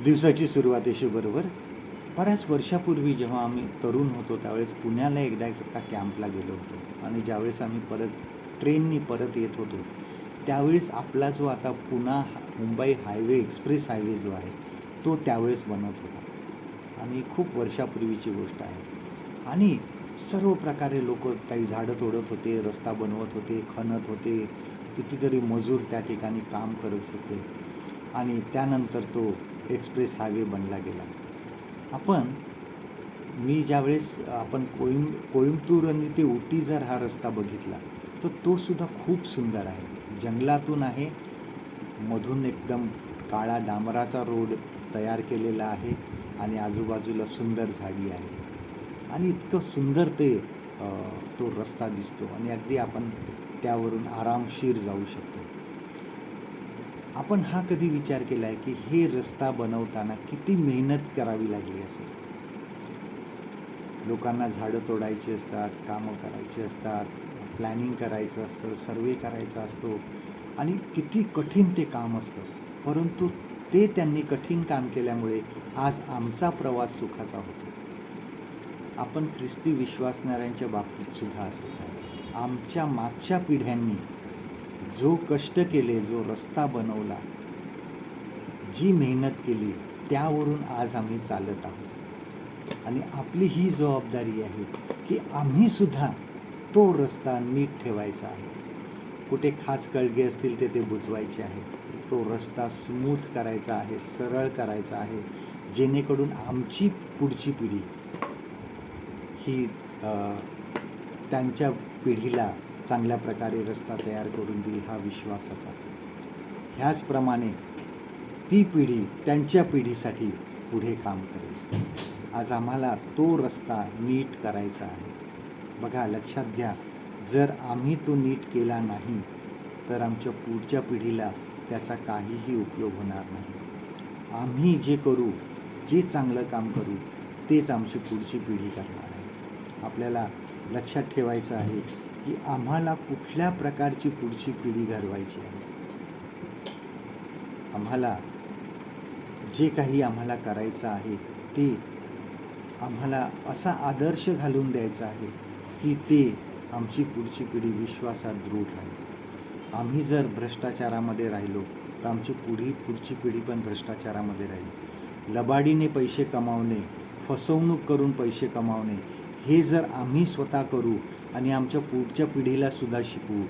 दिवसाची सुरुवात येशूबरोबर. बऱ्याच वर्षापूर्वी जेव्हा आम्ही तरुण होतो त्यावेळेस पुण्याला एकदा एका कॅम्पला गेलो होतो आणि ज्यावेळेस आम्ही ट्रेननी परत येत होतो त्यावेळेस आपला जो आता मुंबई हायवे एक्सप्रेस हायवे जो आहे तो त्यावेळेस बनत होता आणि खूप वर्षापूर्वीची गोष्ट आहे. आणि सर्व प्रकारे लोक काही झाडं तोडत होते, रस्ता बनवत होते, खणत होते, कितीतरी मजूर त्या ठिकाणी काम करत होते आणि त्यानंतर तो एक्सप्रेस हायवे बनला गेला. मी ज्यावेळेस आपण कोइंबतूर आणि ते उटी जर हा रस्ता बघितला तर तो सुद्धा खूप सुंदर आहे. जंगलातून आहे, मधून एकदम काळा डांबराचा रोड तयार केलेला आहे आणि आजूबाजूला सुंदर झाडी आहे आणि इतकं सुंदर तो रस्ता दिसतो आणि अगदी आपण त्यावरून आरामशीर जाऊ शकतो. आपण हा कधी विचार केला आहे की हे रस्ता बनवताना किती मेहनत करावी लागली असेल? लोकांना झाडं तोडायची असतात, कामं करायची असतात, प्लॅनिंग करायचं असतं, सर्वे करायचा असतो आणि किती कठीण ते काम असतं. परंतु ते त्यांनी कठीण काम केल्यामुळे आज आमचा प्रवास सुखाचा होतो. आपण ख्रिस्ती विश्वासणाऱ्यांच्या बाबतीत सुद्धा असंच आहे. आमच्या मागच्या पिढ्यांनी जो कष्ट केले, जो रस्ता बनवला, जी मेहनत केली, त्यावरून आज आम्ही चालत आहोत आणि आपली ही जबाबदारी आहे की आम्ही सुद्धा तो रस्ता नीट ठेवायचा आहे. कुठे खाचखळगे असतील ते बुजवायचे आहे. तो रस्ता स्मूथ करायचा आहे, सरळ करायचा आहे, जेणेकरून आमची पुढची पिढी ही त्यांच्या पिढीला चांगल्या प्रकारे रस्ता तयार करून देईल हा विश्वासाचा. ह्याचप्रमाणे ती पिढी त्यांच्या पिढीसाठी पुढे काम करेल. आज आम्हाला तो रस्ता नीट करायचा आहे. बघा, लक्षात घ्या, जर आम्ही तो नीट केला नाही तर आमच्या पुढच्या पिढीला त्याचा काहीही उपयोग होणार नाही. आम्ही जे करू, जे चांगलं काम करू, तेच आमची पुढची पिढी करणार आहे. आपल्याला लक्षात ठेवायचं आहे की आम्हाला कुठल्या प्रकारची पुढची पिढी घडवायची आहे. आम्हाला जे काही करायचं आहे ते आम्हाला असा आदर्श घालून द्यायचा आहे की ते आमची पुढची पिढी विश्वासात दृढ राहील. आम्ही जर भ्रष्टाचारामध्ये राहिलो तर आमची पुढची पिढी पण भ्रष्टाचारामध्ये राहील. लबाडीने पैसे कमावणे, फसवणूक करून पैसे कमावणे, हे जर आम्ही स्वतः करू आणि आमच्या पुढच्या पिढीला सुद्धा शिकवू,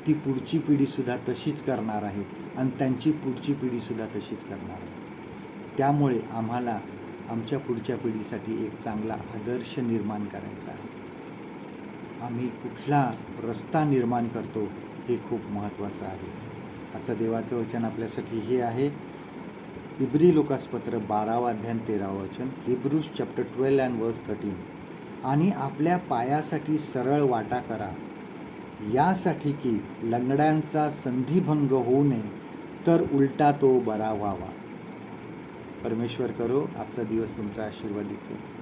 ती पुढची पिढीसुद्धा तशीच करणार आहे आणि त्यांची पुढची पिढीसुद्धा तशीच करणार आहे. त्यामुळे आम्हाला आमच्या पुढच्या पिढीसाठी एक चांगला आदर्श निर्माण करायचा आहे. आम्ही कुठला रस्ता निर्माण करतो हे खूप महत्त्वाचं आहे. आजचं देवाचं वचन आपल्यासाठी हे आहे, इब्री लोकासपत्र 12 अध्याय 13 वचन, हिब्रूज चॅप्टर 12 and verse 13. आणि आपल्या पायासाठी सरळ वाटा करा, यासाठी की लंगड्यांचा संधिभंग होऊ नये, तर उलटा तो बरा व्हावा. परमेश्वर करो आजचा दिवस तुमचा आशीर्वादित करो.